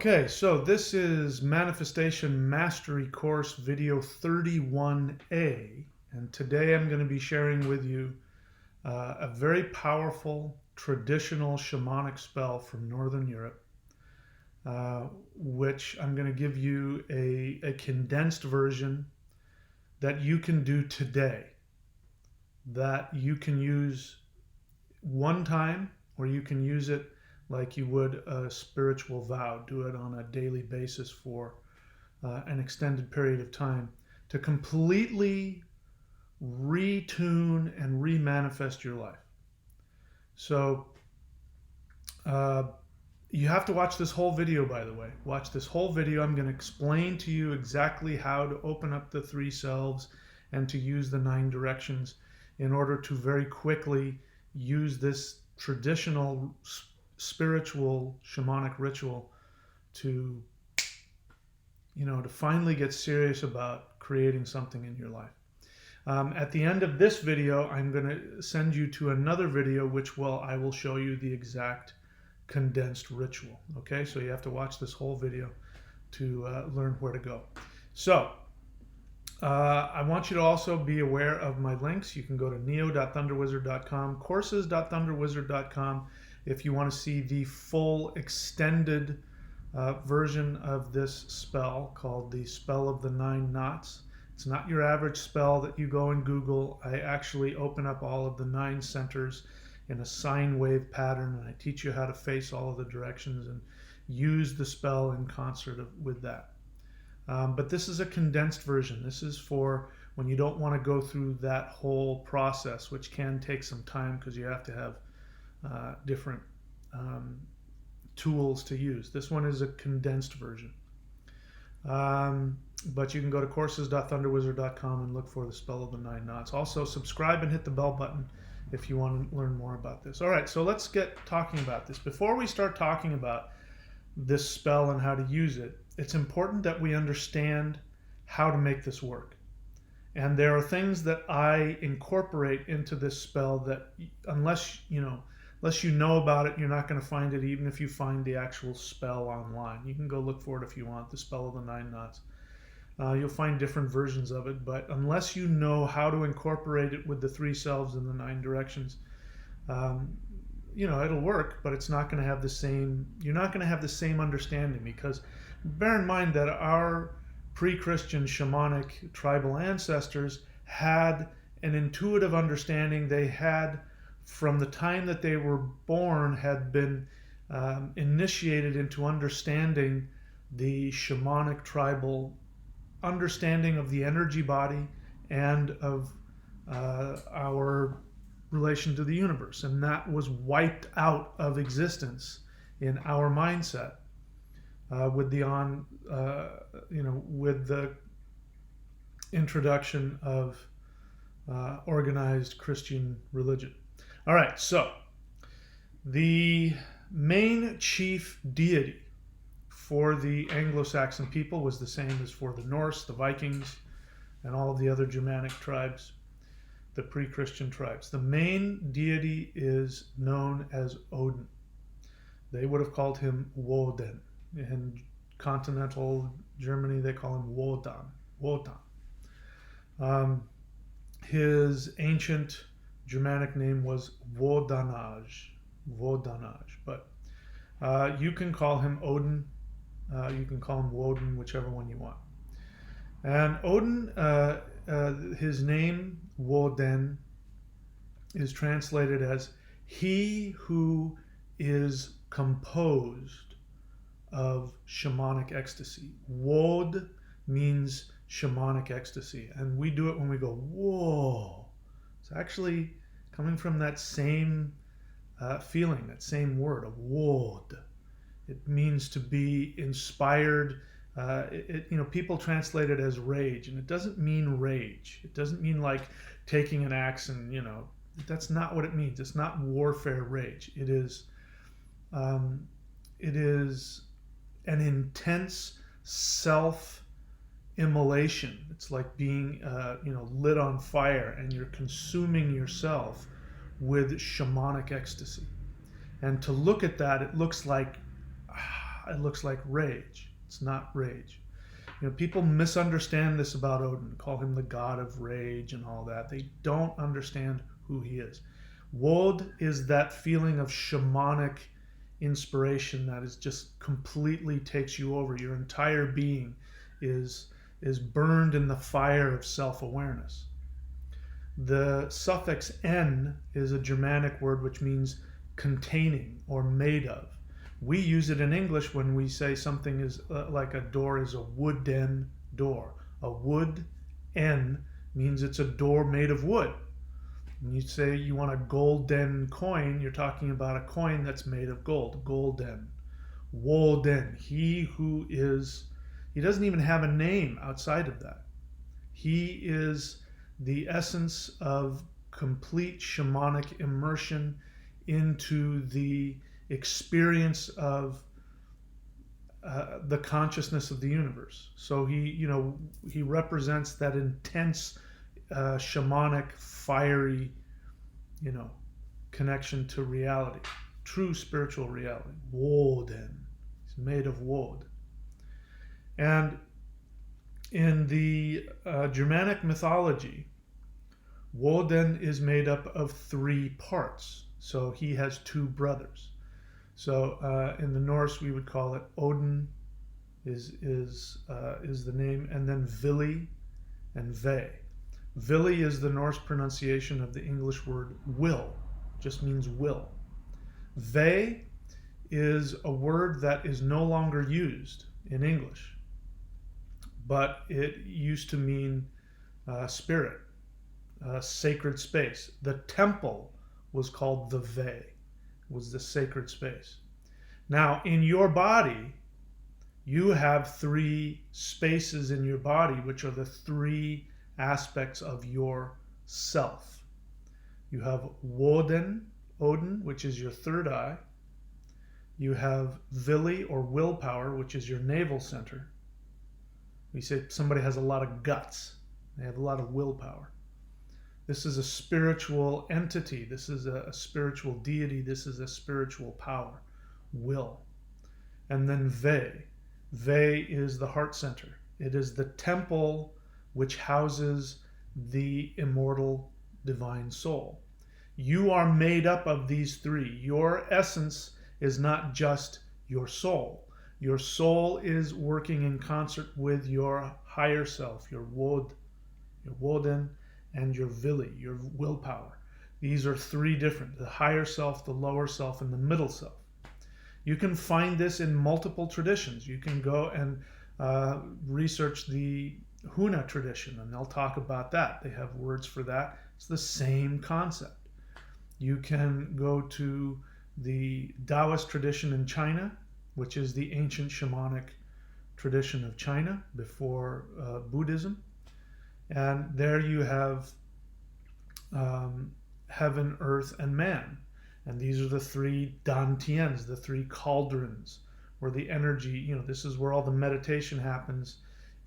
Okay, so this is Manifestation Mastery Course video 31A, and today I'm going to be sharing with you a very powerful traditional shamanic spell from Northern Europe, which I'm going to give you a condensed version that you can do today, that you can use one time, or you can use it like you would a spiritual vow. Do it on a daily basis for an extended period of time to completely retune and remanifest your life. So you have to watch this whole video, by the way. Watch this whole video. I'm going to explain to you exactly how to open up the three selves and to use the 9 directions in order to very quickly use this traditional spiritual shamanic ritual to finally get serious about creating something in your life. At the end of this video, I'm going to send you to another video which I will show you the exact condensed ritual. Okay, so you have to watch this whole video to learn where to go. So I want you to also be aware of my links. You can go to neo.thunderwizard.com, courses.thunderwizard.com if you want to see the full extended version of this spell called the Spell of the 9 Knots. It's not your average spell that you go and Google. I actually open up all of the 9 centers in a sine wave pattern, and I teach you how to face all of the directions and use the spell in concert with that. But this is a condensed version. This is for when you don't want to go through that whole process, which can take some time because you have to have different tools to use. This one is a condensed version. But you can go to courses.thunderwizard.com and look for the Spell of the 9 Knots. Also, subscribe and hit the bell button if you want to learn more about this. All right, so let's get talking about this. Before we start talking about this spell and how to use it, it's important that we understand how to make this work. And there are things that I incorporate into this spell that unless you know about it, you're not going to find it even if you find the actual spell online. You can go look for it if you want, the Spell of the 9 Knots. You'll find different versions of it, but unless you know how to incorporate it with the 3 selves and the 9 directions, it'll work, but it's not going to have the same, you're not going to have the same understanding, because bear in mind that our pre-Christian shamanic tribal ancestors had an intuitive understanding. They had, from the time that they were born, had been initiated into understanding the shamanic tribal understanding of the energy body and of our relation to the universe, and that was wiped out of existence in our mindset with the introduction of organized Christian religion. All right, so the main chief deity for the Anglo-Saxon people was the same as for the Norse, the Vikings, and all of the other Germanic tribes, the pre-Christian tribes. The main deity is known as Odin. They would have called him Woden. In continental Germany, they call him Wotan. His ancient Germanic name was Wodanaj, but you can call him Odin, you can call him Woden, whichever one you want. And Odin, his name, Woden, is translated as he who is composed of shamanic ecstasy. Wod means shamanic ecstasy, and we do it when we go, whoa. It's actually coming from that same feeling, that same word, of wod. It means to be inspired. People translate it as rage, and it doesn't mean rage. It doesn't mean like taking an axe and, that's not what it means. It's not warfare rage. It is an intense self-immolation. It's like being, lit on fire, and you're consuming yourself with shamanic ecstasy. And to look at that, it looks like it looks like rage. It's not rage. People misunderstand this about Odin, call him the god of rage and all that. They don't understand who he is. Wod is that feeling of shamanic inspiration that is just completely takes you over. Your entire being is burned in the fire of self-awareness. The suffix "n" is a Germanic word which means containing or made of. We use it in English when we say something is like a door is a wooden door. A wood-en means it's a door made of wood. When you say you want a golden coin, you're talking about a coin that's made of gold. Golden. Woden. He doesn't even have a name outside of that. He is the essence of complete shamanic immersion into the experience of the consciousness of the universe. So he represents that intense shamanic, fiery, connection to reality, true spiritual reality. Woden. He's made of wood. And in the Germanic mythology, Woden is made up of 3 parts. So he has 2 brothers. So in the Norse, we would call it Odin is the name, and then Vili and Ve. Vili is the Norse pronunciation of the English word will, just means will. Ve is a word that is no longer used in English, but it used to mean spirit, sacred space. The temple was called the Ve, was the sacred space. Now, in your body, you have 3 spaces in your body, which are the 3 aspects of your self. You have Odin, which is your 3rd eye. You have Vili, or willpower, which is your navel center. We say somebody has a lot of guts. They have a lot of willpower. This is a spiritual entity. This is a spiritual deity. This is a spiritual power, will. And then Ve. Ve is the heart center. It is the temple which houses the immortal divine soul. You are made up of these 3. Your essence is not just your soul. Your soul is working in concert with your higher self, your Woden, and your Vili, your willpower. These are 3 different: the higher self, the lower self, and the middle self. You can find this in multiple traditions. You can go and research the Huna tradition, and they'll talk about that. They have words for that. It's the same concept. You can go to the Taoist tradition in China, which is the ancient shamanic tradition of China before Buddhism. And there you have heaven, earth, and man. And these are the 3 dantians, the 3 cauldrons, where the energy, this is where all the meditation happens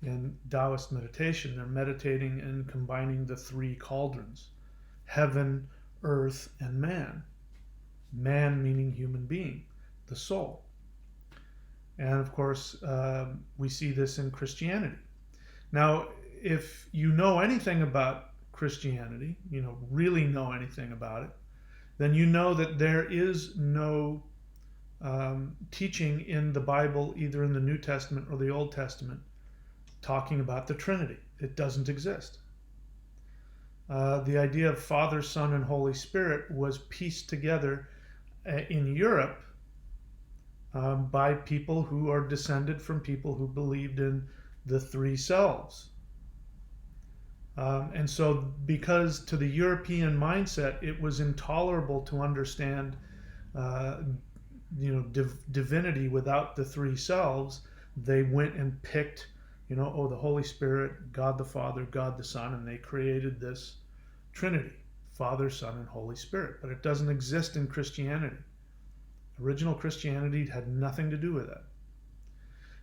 in Taoist meditation. They're meditating and combining the 3 cauldrons: heaven, earth, and man. Man meaning human being, the soul. And of course, we see this in Christianity. Now, if you know anything about Christianity, really know anything about it, then you know that there is no teaching in the Bible, either in the New Testament or the Old Testament, talking about the Trinity. It doesn't exist. The idea of Father, Son, and Holy Spirit was pieced together in Europe by people who are descended from people who believed in the 3 selves. And so because to the European mindset, it was intolerable to understand divinity without the 3 selves, they went and picked, the Holy Spirit, God the Father, God the Son, and they created this Trinity, Father, Son, and Holy Spirit. But it doesn't exist in Christianity. Original Christianity had nothing to do with that.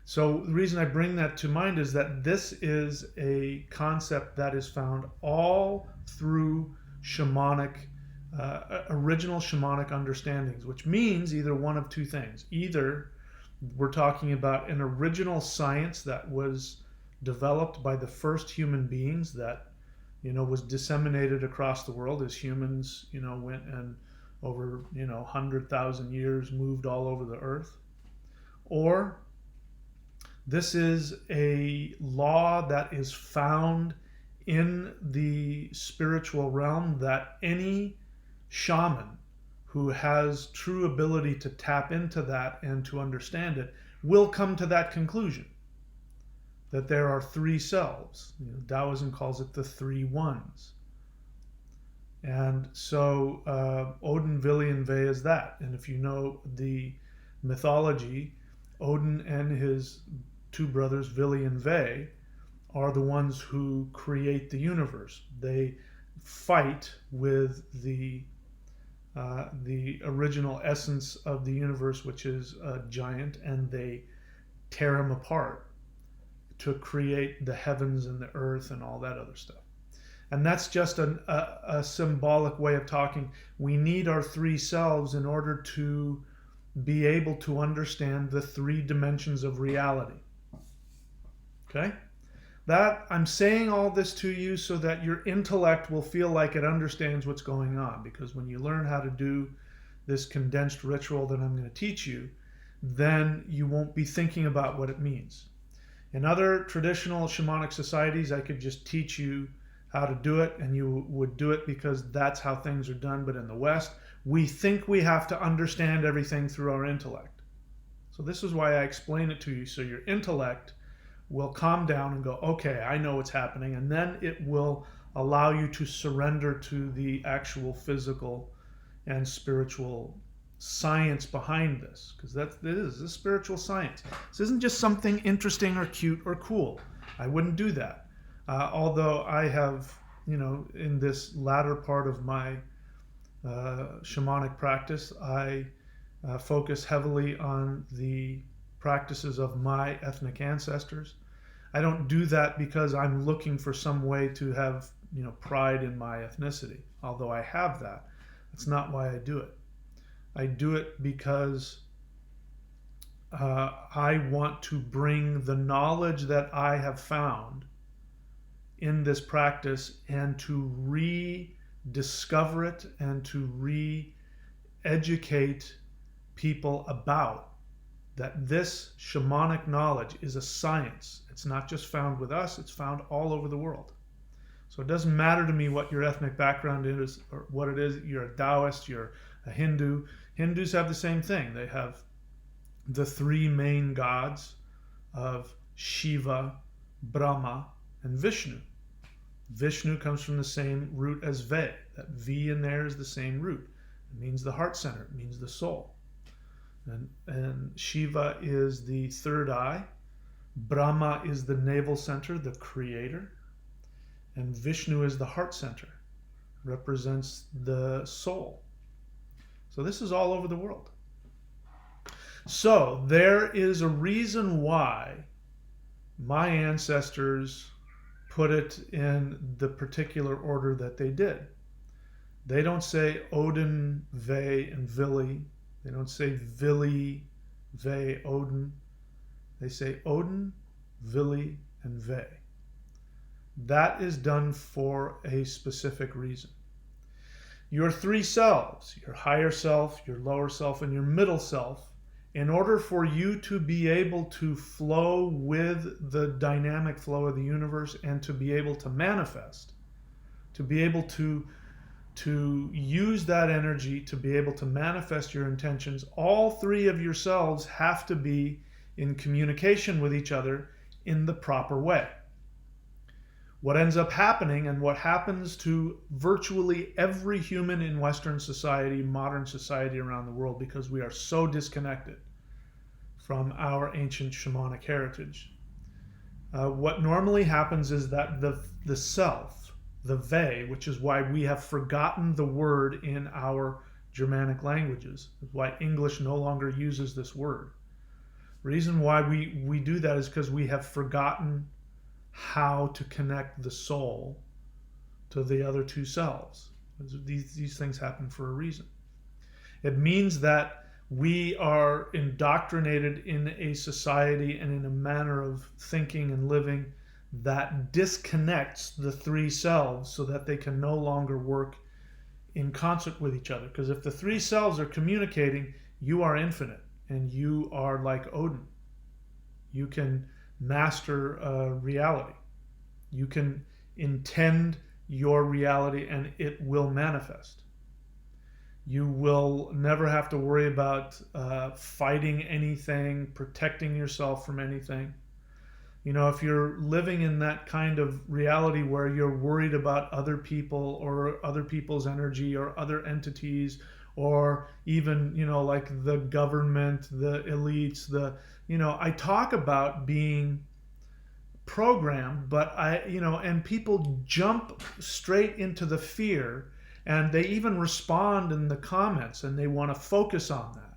So the reason I bring that to mind is that this is a concept that is found all through shamanic, original shamanic understandings, which means either one of 2 things. Either We're talking about an original science that was developed by the first human beings that, was disseminated across the world as humans, went and over, 100,000 years moved all over the earth. Or this is a law that is found in the spiritual realm that any shaman who has true ability to tap into that and to understand it will come to that conclusion, that there are three selves. Taoism calls it the three ones. And so Odin, Vili, and Ve is that. And if you know the mythology, Odin and his two brothers, Vili and Ve, are the ones who create the universe. They fight with the original essence of the universe, which is a giant, and they tear him apart to create the heavens and the earth and all that other stuff. And that's just a symbolic way of talking. We need our three selves in order to be able to understand the three dimensions of reality. Okay? That I'm saying all this to you so that your intellect will feel like it understands what's going on. Because when you learn how to do this condensed ritual that I'm going to teach you, then you won't be thinking about what it means. In other traditional shamanic societies, I could just teach you how to do it, and you would do it because that's how things are done. But in the West, we think we have to understand everything through our intellect. So this is why I explain it to you, so your intellect will calm down and go, okay, I know what's happening, and then it will allow you to surrender to the actual physical and spiritual science behind this, because this is a spiritual science. This isn't just something interesting or cute or cool. I wouldn't do that. Although I have, in this latter part of my shamanic practice, I focus heavily on the practices of my ethnic ancestors. I don't do that because I'm looking for some way to have, pride in my ethnicity. Although I have that, that's not why I do it. I do it because I want to bring the knowledge that I have found in this practice and to rediscover it and to re-educate people about that this shamanic knowledge is a science. It's not just found with us, it's found all over the world. So it doesn't matter to me what your ethnic background is or what it is. You're a Taoist, you're a Hindu. Hindus have the same thing. They have the three main gods of Shiva, Brahma, and Vishnu. Vishnu comes from the same root as Ve. That V in there is the same root. It means the heart center. It means the soul. And Shiva is the third eye. Brahma is the navel center, the creator. And Vishnu is the heart center. Represents the soul. So this is all over the world. So there is a reason why my ancestors put it in the particular order that they did. They don't say Odin, Ve, and Vili. They don't say Vili, Ve, Odin. They say Odin, Vili, and Ve. That is done for a specific reason. Your three selves, your higher self, your lower self, and your middle self, in order for you to be able to flow with the dynamic flow of the universe and to be able to manifest, to be able to use that energy, to be able to manifest your intentions, all three of yourselves have to be in communication with each other in the proper way. What ends up happening, and what happens to virtually every human in Western society, modern society around the world, because we are so disconnected from our ancient shamanic heritage, what normally happens is that the self, the Ve, which is why we have forgotten the word in our Germanic languages, why English no longer uses this word. Reason why we do that is because we have forgotten how to connect the soul to the other two selves. These things happen for a reason. It means that We are indoctrinated in a society and in a manner of thinking and living that disconnects the three selves so that they can no longer work in concert with each other. Because if the three selves are communicating, you are infinite and you are like Odin. You can master reality. You can intend your reality and it will manifest. You will never have to worry about fighting anything, protecting yourself from anything. You know, if you're living in that kind of reality where you're worried about other people or other people's energy or other entities or even, you know, like the government, the elites, I talk about being programmed, but and people jump straight into the fear and they even respond in the comments and they want to focus on that,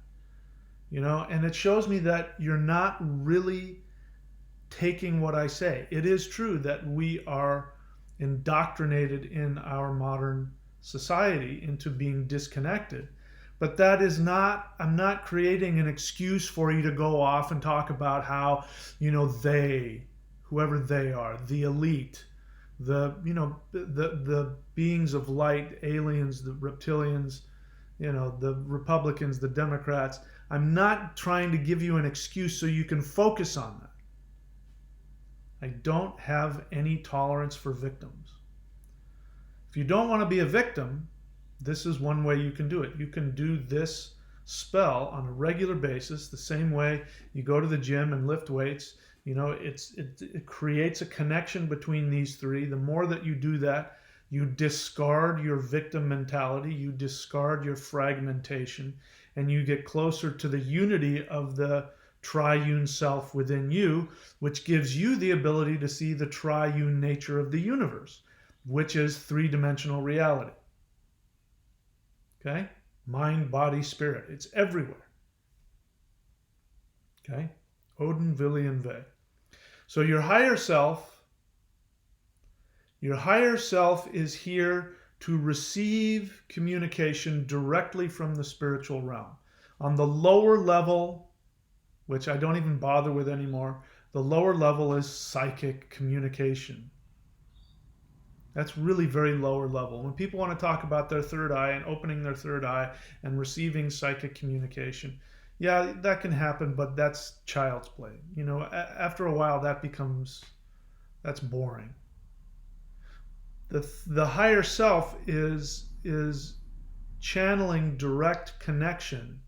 and it shows me that you're not really taking what I say. It is true that we are indoctrinated in our modern society into being disconnected. But that is not, I'm not creating an excuse for you to go off and talk about how, whoever they are, the elite, the beings of light, aliens, the reptilians, the Republicans, the Democrats. I'm not trying to give you an excuse so you can focus on that. I don't have any tolerance for victims. If you don't want to be a victim, this is one way you can do it. You can do this spell on a regular basis, the same way you go to the gym and lift weights. It creates a connection between these three. The more that you do that, you discard your victim mentality, you discard your fragmentation, and you get closer to the unity of the triune self within you, which gives you the ability to see the triune nature of the universe, which is three-dimensional reality. Okay? Mind, body, spirit. It's everywhere. Okay? Odin, Vili, and Ve. So your higher self is here to receive communication directly from the spiritual realm. On the lower level, which I don't even bother with anymore, the lower level is psychic communication. That's really very lower level. When people want to talk about their third eye and opening their third eye and receiving psychic communication, yeah, that can happen, but that's child's play. After a while, that's boring. The higher self is channeling direct connection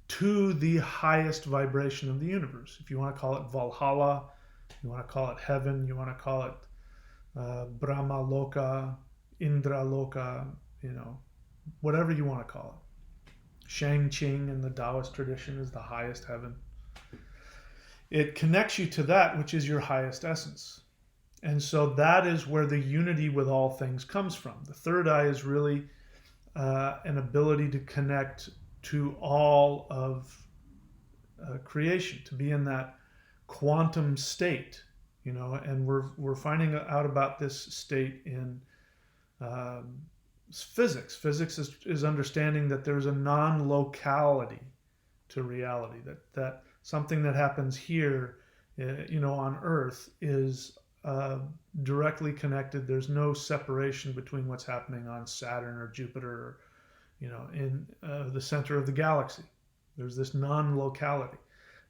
to the highest vibration of the universe. If you want to call it Valhalla, you want to call it heaven, you want to call it Brahma Loka, Indra Loka, whatever you want to call it. Shang Qing in the Taoist tradition is the highest heaven. It connects you to that which is your highest essence. And so that is where the unity with all things comes from. The third eye is really an ability to connect to all of creation, to be in that quantum state, and we're finding out about this state in physics. Physics is understanding that there's a non-locality to reality, that something that happens here, on Earth is directly connected. There's no separation between what's happening on Saturn or Jupiter or in the center of the galaxy. There's this non-locality.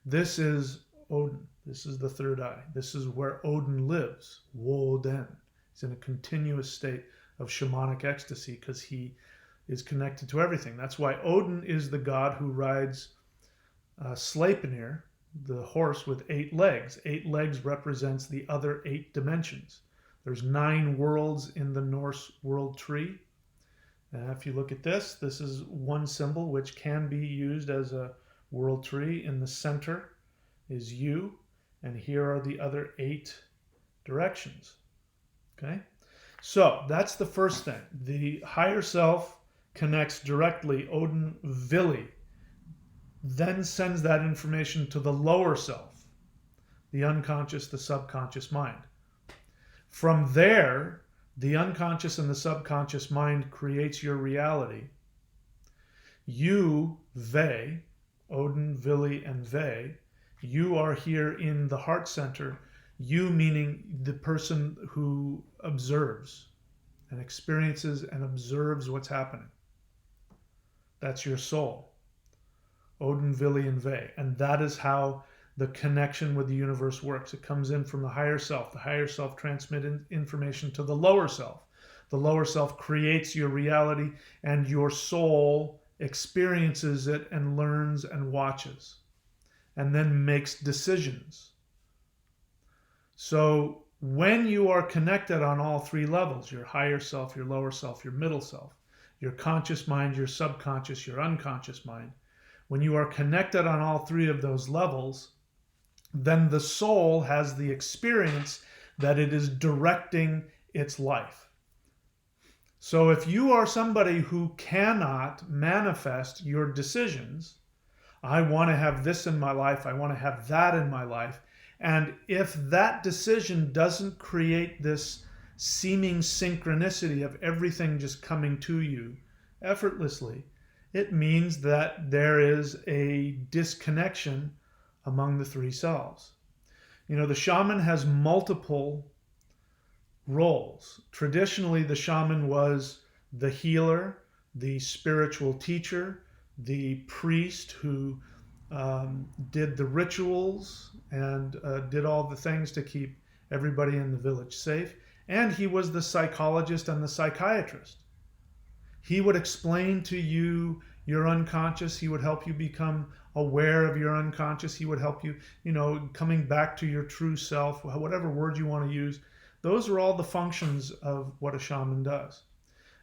This is Odin. This is the third eye. This is where Odin lives. Woden. He's in a continuous state of shamanic ecstasy because he is connected to everything. That's why Odin is the god who rides Sleipnir, the horse with 8 legs. 8 legs represents the other 8 dimensions. There's 9 worlds in the Norse world tree. If you look at this is one symbol which can be used as a world tree. In the center is you, and here are the other 8 directions. Okay? So that's the first thing. The higher self connects directly, Odin Vili, then sends that information to the lower self, the unconscious, the subconscious mind. From there, the unconscious and the subconscious mind creates your reality. You, Ve, Odin, Vili, and Ve. You are here in the heart center. You meaning the person who observes and experiences and observes what's happening. That's your soul. Odin, Vili, and Ve. And that is how the connection with the universe works. It comes in from the higher self. The higher self transmits information to the lower self. The lower self creates your reality, and your soul experiences it and learns and watches and then makes decisions. So when you are connected on all three levels, your higher self, your lower self, your middle self, your conscious mind, your subconscious, your unconscious mind, when you are connected on all three of those levels, then the soul has the experience that it is directing its life. So if you are somebody who cannot manifest your decisions, I want to have this in my life, I want to have that in my life, and if that decision doesn't create this seeming synchronicity of everything just coming to you effortlessly, it means that there is a disconnection among the three selves. You know, the shaman has multiple roles. Traditionally, the shaman was the healer, the spiritual teacher, the priest who did the rituals and did all the things to keep everybody in the village safe. And he was the psychologist and the psychiatrist. He would explain to you your unconscious. He would help you become aware of your unconscious. He would help you, coming back to your true self, whatever word you want to use. Those are all the functions of what a shaman does.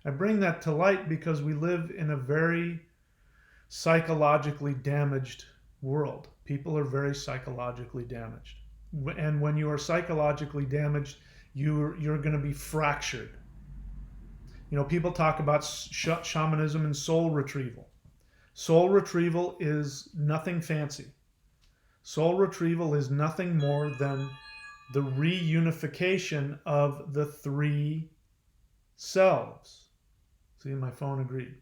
I bring that to light because we live in a very psychologically damaged world. People are very psychologically damaged. And when you are psychologically damaged, you're going to be fractured. People talk about shamanism and soul retrieval. Soul retrieval is nothing fancy. Soul retrieval is nothing more than the reunification of the three selves. See, my phone agreed.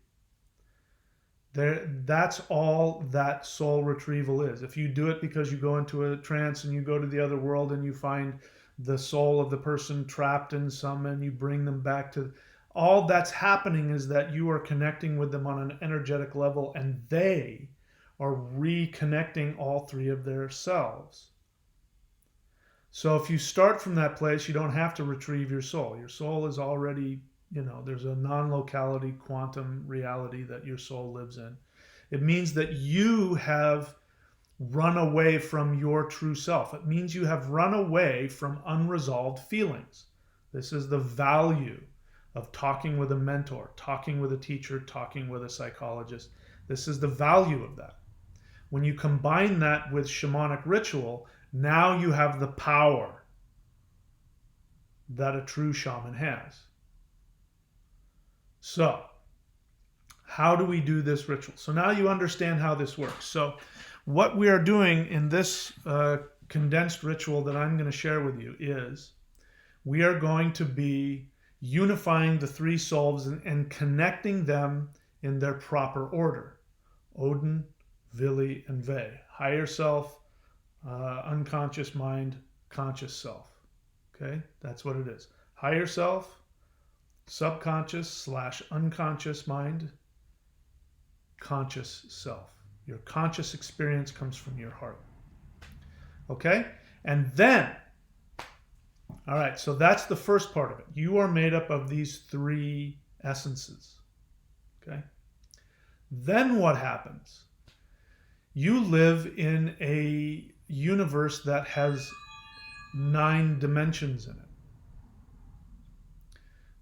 That's all that soul retrieval is. If you do it because you go into a trance and you go to the other world and you find the soul of the person trapped in some and you bring them back to... All that's happening is that you are connecting with them on an energetic level, and they are reconnecting all three of their selves. So if you start from that place, you don't have to retrieve your soul. Your soul is already, there's a non-locality quantum reality that your soul lives in. It means that you have run away from your true self. It means you have run away from unresolved feelings. This is the value of talking with a mentor, talking with a teacher, talking with a psychologist. This is the value of that. When you combine that with shamanic ritual, now you have the power that a true shaman has. So, how do we do this ritual? So now you understand how this works. So what we are doing in this condensed ritual that I'm going to share with you is we are going to be unifying the three souls and connecting them in their proper order. Odin, Vili, and Ve. Higher self, unconscious mind, conscious self. Okay, that's what it is. Higher self, subconscious / unconscious mind, conscious self. Your conscious experience comes from your heart. Okay, and then, all right, so that's the first part of it. You are made up of these three essences. Okay, then what happens? You live in a universe that has 9 dimensions in it.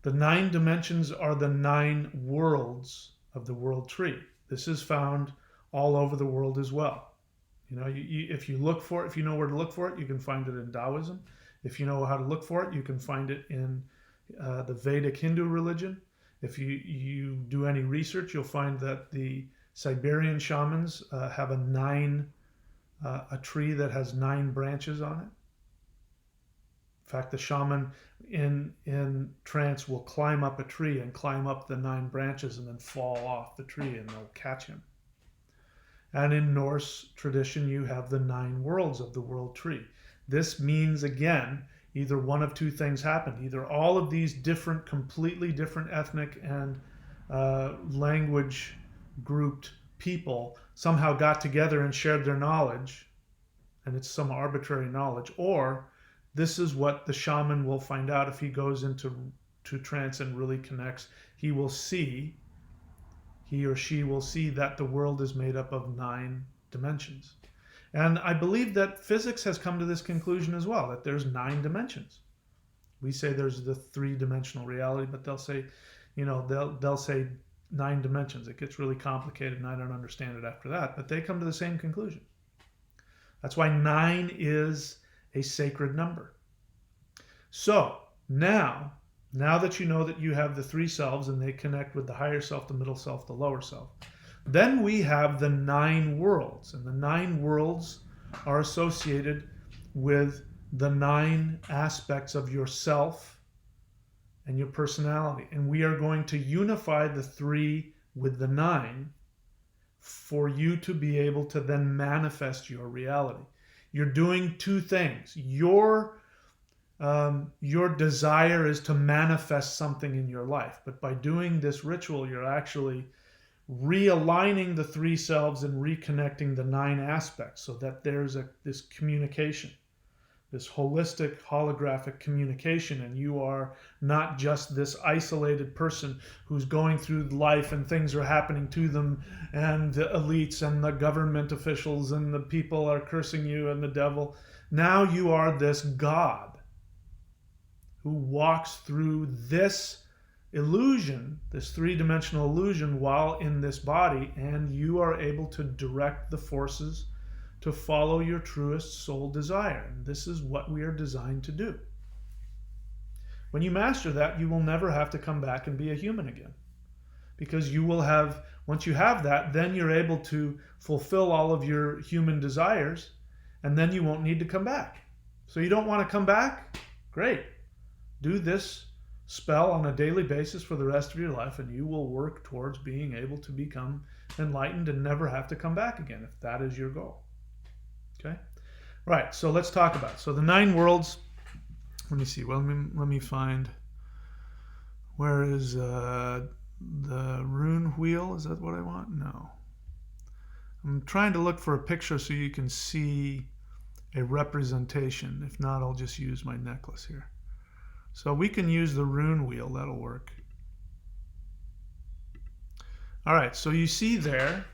The 9 dimensions are the 9 worlds of the world tree. This is found all over the world as well. If you look for it, if you know where to look for it, you can find it in Taoism. If you know how to look for it, you can find it in the Vedic Hindu religion. If you do any research, you'll find that the Siberian shamans have a tree that has 9 branches on it. In fact, the shaman in trance will climb up a tree and climb up the 9 branches and then fall off the tree, and they'll catch him. And in Norse tradition, you have the 9 worlds of the world tree. This means, again, either one of two things happened. Either all of these different, completely different ethnic and language grouped people somehow got together and shared their knowledge, and it's some arbitrary knowledge, or this is what the shaman will find out if he goes into trance and really connects. He or she will see that the world is made up of 9 dimensions. And I believe that physics has come to this conclusion as well, that there's 9 dimensions. We say there's the 3-dimensional reality, but they'll say, they'll say 9 dimensions. It gets really complicated and I don't understand it after that, but they come to the same conclusion. That's why 9 is a sacred number. So now that you know that you have the 3 selves and they connect with the higher self, the middle self, the lower self, then we have the 9 worlds. And the 9 worlds are associated with the 9 aspects of yourself and your personality. And we are going to unify the 3 with the 9 for you to be able to then manifest your reality. You're doing 2 things. Your desire is to manifest something in your life. But by doing this ritual, you're actually realigning the 3 selves and reconnecting the 9 aspects so that there's this communication, this holistic holographic communication, and you are not just this isolated person who's going through life and things are happening to them and the elites and the government officials and the people are cursing you and the devil. Now you are this God who walks through this illusion, this 3-dimensional illusion, while in this body, and you are able to direct the forces to follow your truest soul desire. And this is what we are designed to do. When you master that, you will never have to come back and be a human again. Because you will have, once you have that, then you're able to fulfill all of your human desires, and then you won't need to come back. So you don't want to come back? Great. Do this spell on a daily basis for the rest of your life, and you will work towards being able to become enlightened and never have to come back again, if that is your goal. Okay? Right, so let's talk about it. So the 9 worlds, let me see, well, let me find, where is the rune wheel? Is that what I want? No. I'm trying to look for a picture so you can see a representation. If not, I'll just use my necklace here. So we can use the rune wheel, that'll work. All right, so you see there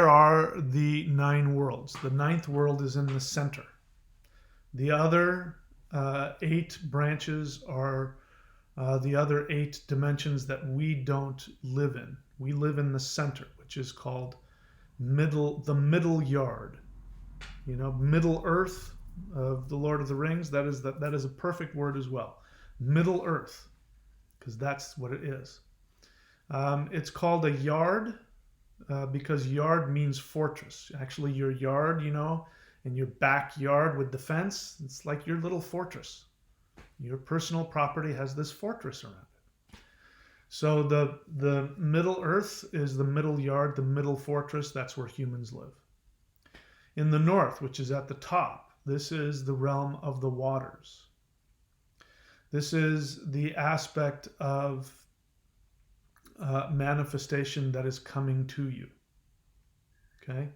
are the 9 worlds. The 9th world is in the center. The other 8 branches are the other 8 dimensions that we don't live in. We live in the center, which is called the middle yard. Middle Earth of the Lord of the Rings, that is a perfect word as well. Middle Earth, because that's what it is. It's called a yard because yard means fortress. Actually, your yard, in your backyard with the fence, it's like your little fortress. Your personal property has this fortress around it. So the Middle Earth is the middle yard, the middle fortress. That's where humans live. In the north, which is at the top, this is the realm of the waters. This is the aspect of manifestation that is coming to you. Okay?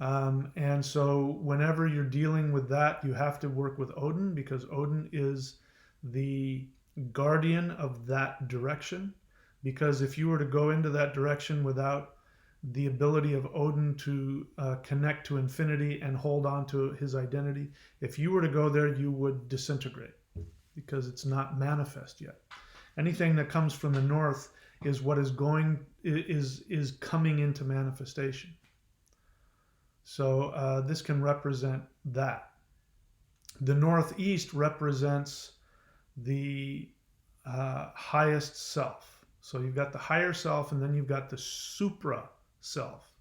And so whenever you're dealing with that, you have to work with Odin, because Odin is the guardian of that direction. Because if you were to go into that direction without the ability of Odin to connect to infinity and hold on to his identity, if you were to go there, you would disintegrate because it's not manifest yet. Anything that comes from the north is what is coming into manifestation. So this can represent that. The northeast represents the highest self. So you've got the higher self, and then you've got the supra self.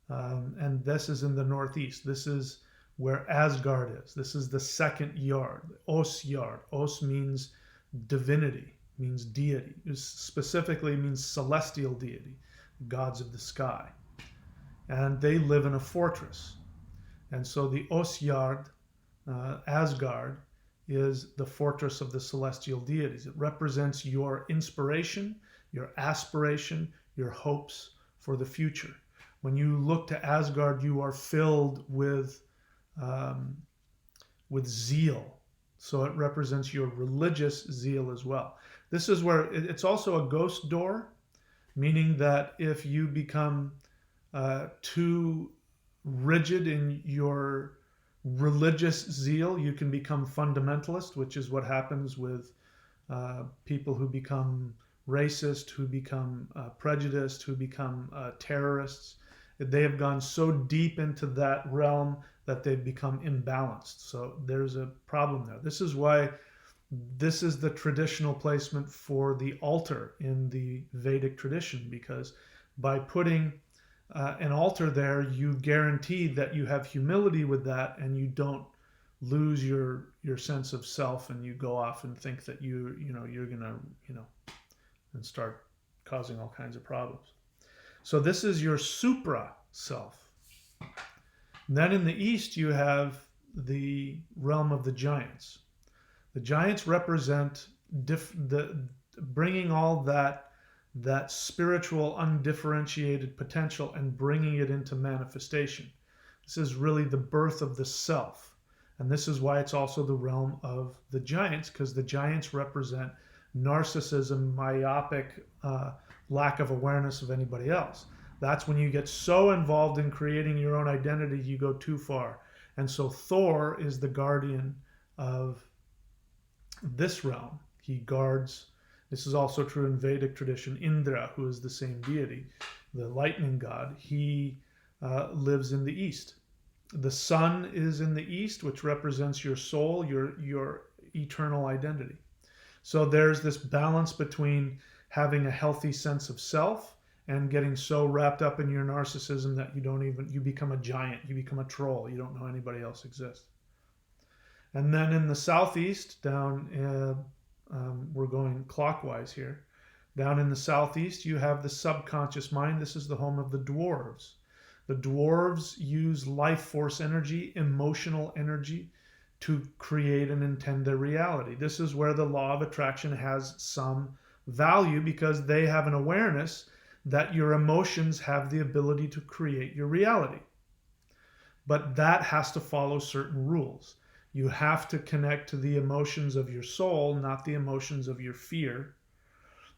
And this is in the northeast. This is where Asgard is. This is the 2nd yard, Os yard. Os means divinity, means deity. It specifically means celestial deity, gods of the sky. and they live in a fortress. And so the Osjard, Asgard, is the fortress of the celestial deities. It represents your inspiration, your aspiration, your hopes for the future. When you look to Asgard, you are filled with zeal. So it represents your religious zeal as well. This is where it's also a ghost door, meaning that if you become too rigid in your religious zeal, you can become fundamentalist, which is what happens with people who become racist, who become prejudiced, who become terrorists. They have gone so deep into that realm that they've become imbalanced. So there's a problem there. This is why this is the traditional placement for the altar in the Vedic tradition, because by putting an altar there, you guarantee that you have humility with that, and you don't lose your sense of self, and you go off and think that you're gonna and start causing all kinds of problems. So this is your supra self. Then in the east you have the realm of the giants. The giants represent bringing all that spiritual undifferentiated potential and bringing it into manifestation. This is really the birth of the self. And this is why it's also the realm of the giants, because the giants represent narcissism, myopic lack of awareness of anybody else. That's when you get so involved in creating your own identity, you go too far. And so Thor is the guardian of this realm. He guards. This is also true in Vedic tradition. Indra, who is the same deity, the lightning god, he lives in the east. The sun is in the east, which represents your soul, your eternal identity. So there's this balance between having a healthy sense of self and getting so wrapped up in your narcissism that you become a giant, you become a troll, you don't know anybody else exists. And then in the southeast, down, we're going clockwise here, down in the southeast, you have the subconscious mind. This is the home of the dwarves. The dwarves use life force energy, emotional energy, to create and intend their reality. This is where the law of attraction has some value, because they have an awareness that your emotions have the ability to create your reality. But that has to follow certain rules. You have to connect to the emotions of your soul, not the emotions of your fear.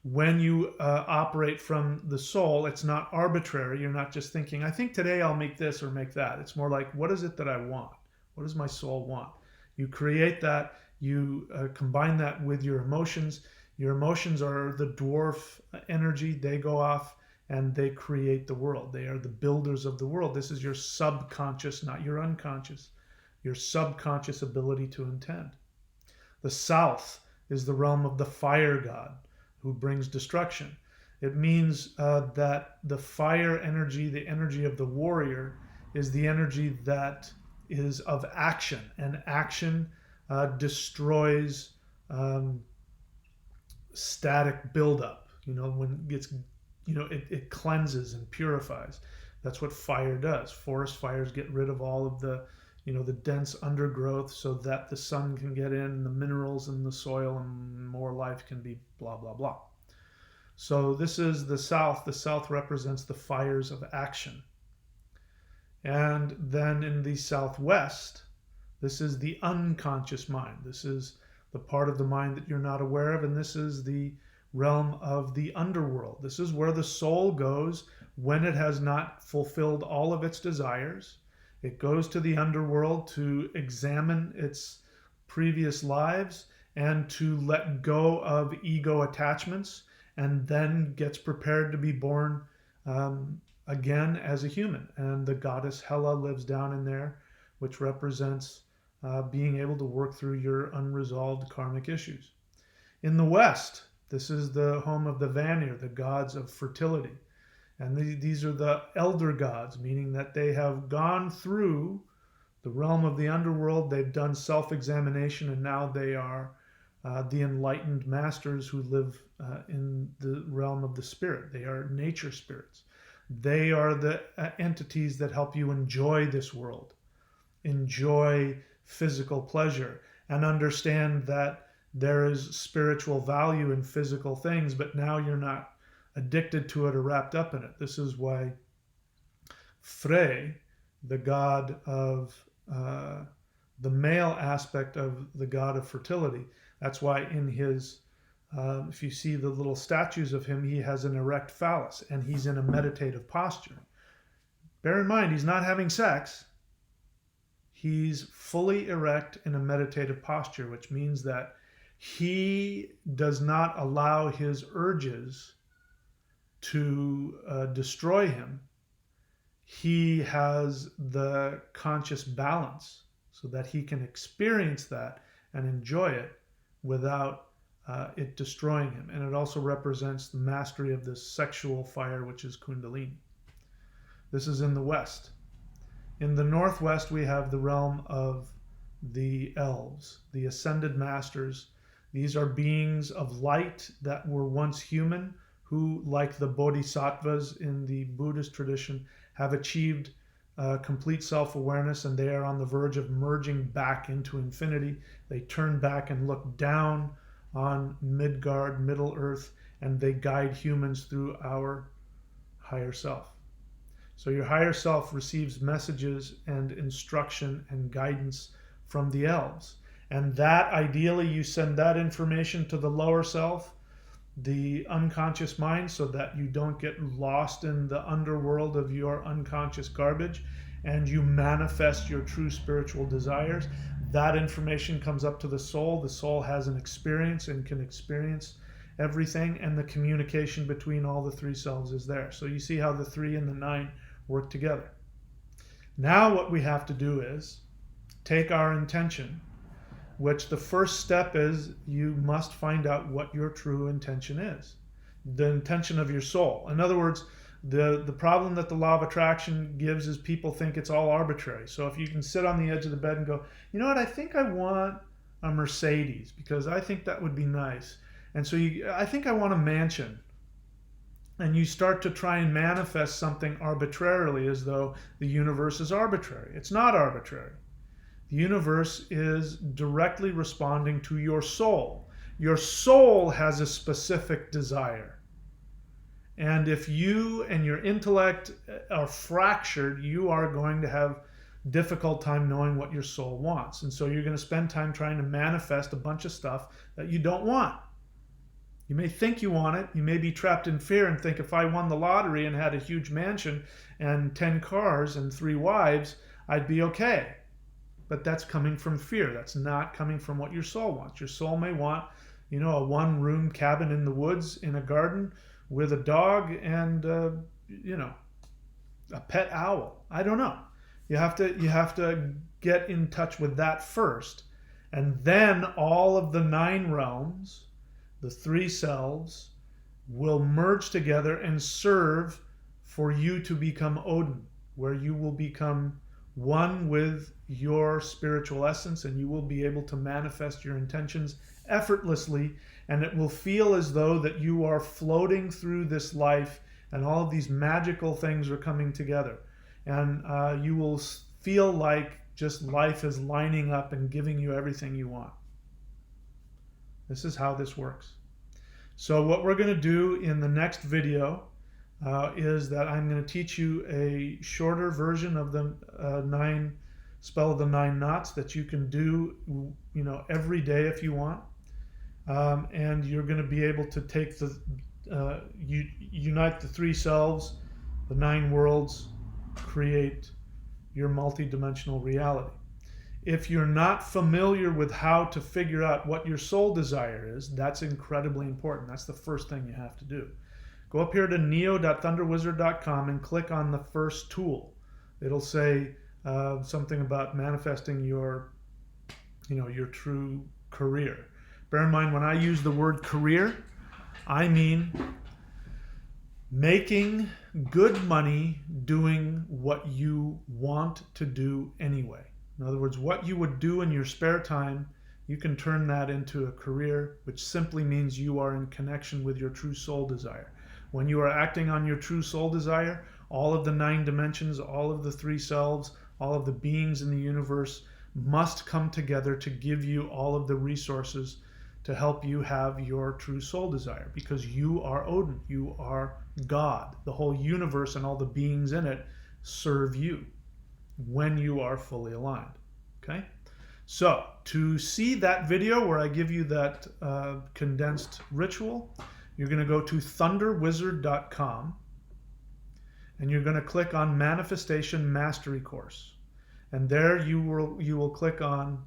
When you operate from the soul, it's not arbitrary. You're not just thinking, I think today I'll make this or make that. It's more like, what is it that I want? What does my soul want? You create that. You combine that with your emotions. Your emotions are the dwarf energy. They go off and they create the world. They are the builders of the world. This is your subconscious, not your unconscious. Your subconscious ability to intend. The south is the realm of the fire god, who brings destruction. It means that the fire energy, the energy of the warrior, is the energy that is of action, and action destroys static buildup. When it cleanses and purifies. That's what fire does. Forest fires get rid of all of the dense undergrowth, so that the sun can get in, the minerals in the soil, and more life can be blah, blah, blah. So this is the south. The south represents the fires of action. And then in the southwest, this is the unconscious mind. This is the part of the mind that you're not aware of, and this is the realm of the underworld. This is where the soul goes when it has not fulfilled all of its desires. It goes to the underworld to examine its previous lives and to let go of ego attachments, and then gets prepared to be born again as a human. And the goddess Hela lives down in there, which represents being able to work through your unresolved karmic issues. In the West, this is the home of the Vanir, the gods of fertility. And these are the elder gods, meaning that they have gone through the realm of the underworld. They've done self-examination, and now they are the enlightened masters who live in the realm of the spirit. They are nature spirits. They are the entities that help you enjoy this world, enjoy physical pleasure, and understand that there is spiritual value in physical things, but now you're not addicted to it or wrapped up in it. This is why Frey, the god of the male aspect of the god of fertility, that's why in his if you see the little statues of him, he has an erect phallus and he's in a meditative posture. Bear in mind, he's not having sex. He's fully erect in a meditative posture, which means that he does not allow his urges to destroy him. He has the conscious balance so that he can experience that and enjoy it without it destroying him. And it also represents the mastery of this sexual fire, which is Kundalini. This is in the West. In the Northwest, we have the realm of the elves, the ascended masters. These are beings of light that were once human, who, like the bodhisattvas in the Buddhist tradition, have achieved complete self-awareness, and they are on the verge of merging back into infinity. They turn back and look down on Midgard, Middle Earth, and they guide humans through our higher self. So your higher self receives messages and instruction and guidance from the elves. And that, ideally, you send that information to the lower self, the unconscious mind, so that you don't get lost in the underworld of your unconscious garbage, and you manifest your true spiritual desires. That information comes up to the soul. The soul has an experience and can experience everything, and the communication between all the three selves is there. So you see how the 3 and the 9 work together. Now what we have to do is take our intention, which the first step is you must find out what your true intention is, the intention of your soul. In other words, the problem that the law of attraction gives is people think it's all arbitrary. So if you can sit on the edge of the bed and go, you know what, I think I want a Mercedes because I think that would be nice. And so I think I want a mansion. And you start to try and manifest something arbitrarily as though the universe is arbitrary. It's not arbitrary. The universe is directly responding to your soul. Your soul has a specific desire. And if you and your intellect are fractured, you are going to have difficult time knowing what your soul wants. And so you're going to spend time trying to manifest a bunch of stuff that you don't want. You may think you want it. You may be trapped in fear and think, if I won the lottery and had a huge mansion and 10 cars and 3 wives, I'd be okay. But that's coming from fear. That's not coming from what your soul wants. Your soul may want, a 1-room cabin in the woods in a garden with a dog and, a pet owl. I don't know. You have to get in touch with that first. And then all of the 9 realms, the 3 selves, will merge together and serve for you to become Odin, where you will become one with your spiritual essence, and you will be able to manifest your intentions effortlessly, and it will feel as though that you are floating through this life and all of these magical things are coming together, and you will feel like just life is lining up and giving you everything you want. This is how this works. So what we're going to do in the next video is that I'm going to teach you a shorter version of the 9 spell of the 9 knots that you can do, every day if you want, and you're going to be able to take unite the 3 selves, the 9 worlds, create your multi-dimensional reality. If you're not familiar with how to figure out what your soul desire is, that's incredibly important. That's the first thing you have to do. Go up here to neo.thunderwizard.com and click on the first tool. It'll say something about manifesting your true career. Bear in mind, when I use the word career, I mean making good money doing what you want to do anyway. In other words, what you would do in your spare time, you can turn that into a career, which simply means you are in connection with your true soul desire. When you are acting on your true soul desire, all of the 9 dimensions, all of the 3 selves, all of the beings in the universe must come together to give you all of the resources to help you have your true soul desire, because you are Odin, you are God. The whole universe and all the beings in it serve you when you are fully aligned. Okay? So, to see that video where I give you that condensed ritual, you're going to go to thunderwizard.com and you're going to click on Manifestation Mastery Course. And there you will click on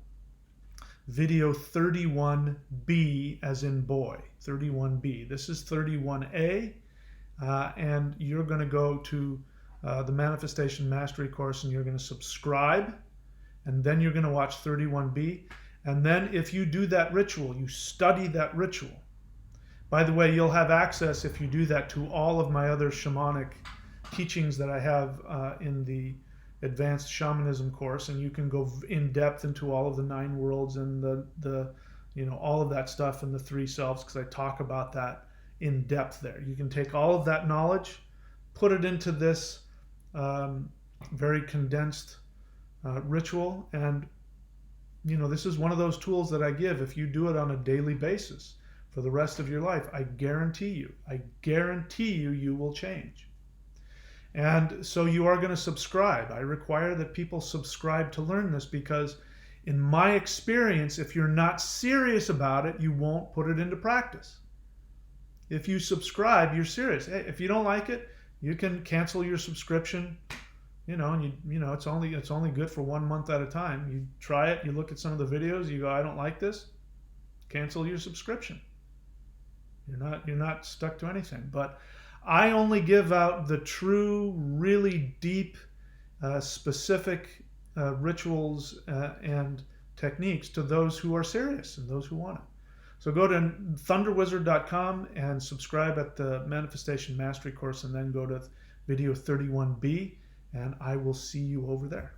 video 31B as in boy, 31B. This is 31A, and you're going to go to the Manifestation Mastery Course and you're going to subscribe, and then you're going to watch 31B. And then if you do that ritual, you study that ritual. By the way, you'll have access, if you do that, to all of my other shamanic teachings that I have in the advanced shamanism course, and you can go in depth into all of the 9 worlds and the all of that stuff in the 3 selves, because I talk about that in depth there. You can take all of that knowledge, put it into this very condensed ritual, and this is one of those tools that I give. If you do it on a daily basis for the rest of your life, I guarantee you, you will change. And so you are going to subscribe. I require that people subscribe to learn this, because in my experience, if you're not serious about it, you won't put it into practice. If you subscribe, you're serious. Hey, if you don't like it, you can cancel your subscription. It's only good for 1 month at a time. You try it, you look at some of the videos, you go, I don't like this, cancel your subscription. You're not stuck to anything. But I only give out the true, really deep, specific rituals and techniques to those who are serious and those who want it. So go to thunderwizard.com and subscribe at the Manifestation Mastery Course, and then go to video 31B, and I will see you over there.